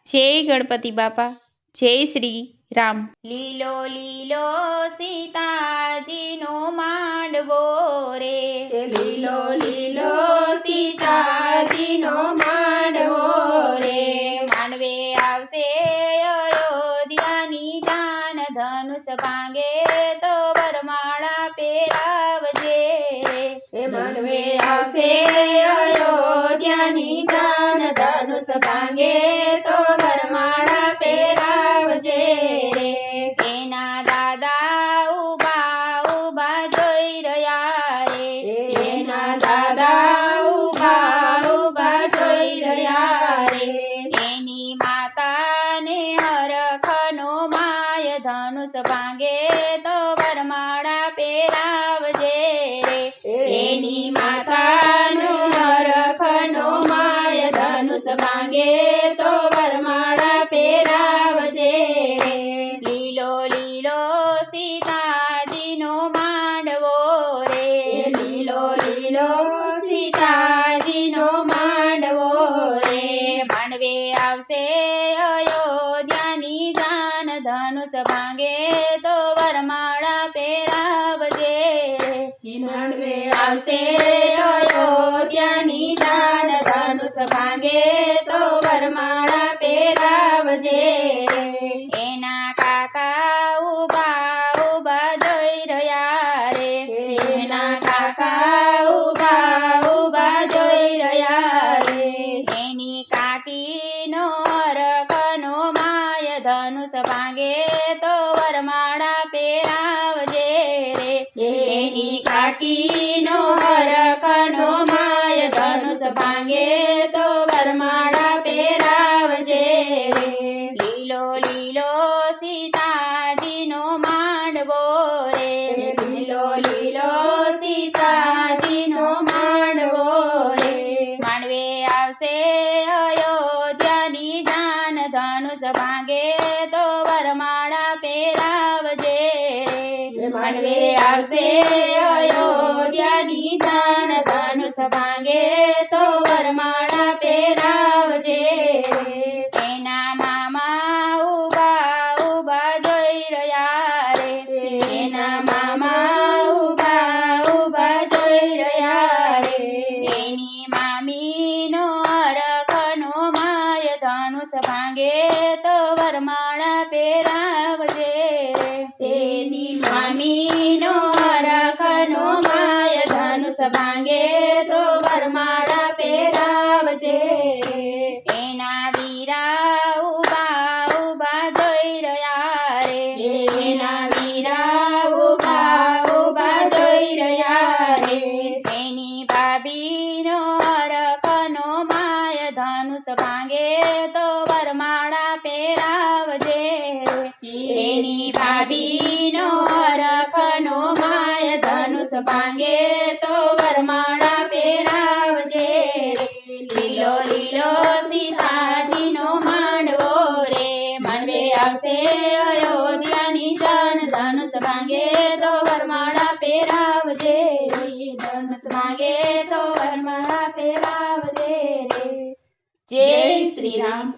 જય ગણપતિ બાપા, જય શ્રી રામ। લીલો લીલો સીતાજીનો માંડવો રે, લીલો લીલો સીતાજીનો માંડવો રે, માંડવે આવશે અયોધ્યાની જાન, ધનુષ ભાંગે તો વરમાળા પહેરાવજે રે। એ માંડવે આવશે અયોધ્યાની જાન, ધનુષ ભાંગે તો વરમાળા પહેરાવજે રે। એના દાદા ઉભા ઉભા જોઈ રહ્યા રે, એના દાદા ઉભા ઉભા જોઈ રહ્યા રે, એની માતાને હરખનો માય, ધનુષ ભાંગે તો વરમાળા પહેરાવજે રે। એની માતાનો હરખનો માય, ધનુષ ભાંગે તો વરમાળા પહેરાવજે રે। લીલો લીલો સીતાજીનો માંડવો રે, લીલો લીલો સીતાજીનો માંડવો રે, માંડવે આવશે અયોધ્યાની જાન, ધનુષ ભાંગે તો વરમાળા પહેરાવજે રે। માંડવે આવશે અયોધ્યાની જાન, ધનુષ ભાંગે તો વરમાળા પહેરાવજે રે। એના કાકા ઉભા ઉભા જોઈ રહ્યા રે, એના કાકા ઉભા ઉભા જોઈ રહ્યા રે, એની કાકીનો હરખનો માય, ધનુષ ભાંગે તો વરમાળા પહેરાવજે રે। એની કાકીનો હરખનો માય, ધનુષ ભાંગે તો વરમાળા પહેરાવજે રે। લીલો લીલો સીતાજીનો માંડવો રે, લીલો લીલો સીતાજીનો માંડવો રે, માંડવે આવશે અયોધ્યાની જાન, ધનુષ ભાંગે તો વરમાળા પહેરાવજે રે। માંડવે આવશે અયોધ્યાની જાન, ધનુષ ભાંગે તો વરમાળા પહેરાવજે રે। એના મામા ઉભા ઉભા જોઈ રહ્યા રે, એના મામા ઉભા ઉભા જોઈ રહ્યા રે, એની મામીનો હરખનો માય, ધનુષ ભાંગે તો વરમાળા પહેરાવજે રે। તેની મામીનો હરખનો માય, ધનુષ ભાંગે તો વરમાળા પહેરાવજે રે। એના વીરા ઉભા ઉભા જોઈ રહ્યા રે, એના વીરા ઉભા ઉભા જોઈ રહ્યા રે, એની ભાભીનો હરખનો માય, ધનુષ ભાંગે તો વરમાળા પહેરાવજે રે। એની ભાભીનો હરખનો માય, ધનુષ ભાંગે તો વરમાળા પહેરાવજે રે। લીલો લીલો સીતાજીનો માંડવો રે, માંડવે આવશે અયોધ્યાની જાન, ધનુષ ભાંગે તો વરમાળા પહેરાવજે રે, ધનુષ ભાંગે તો વરમાળા પહેરાવજે રે। જય શ્રી રામ।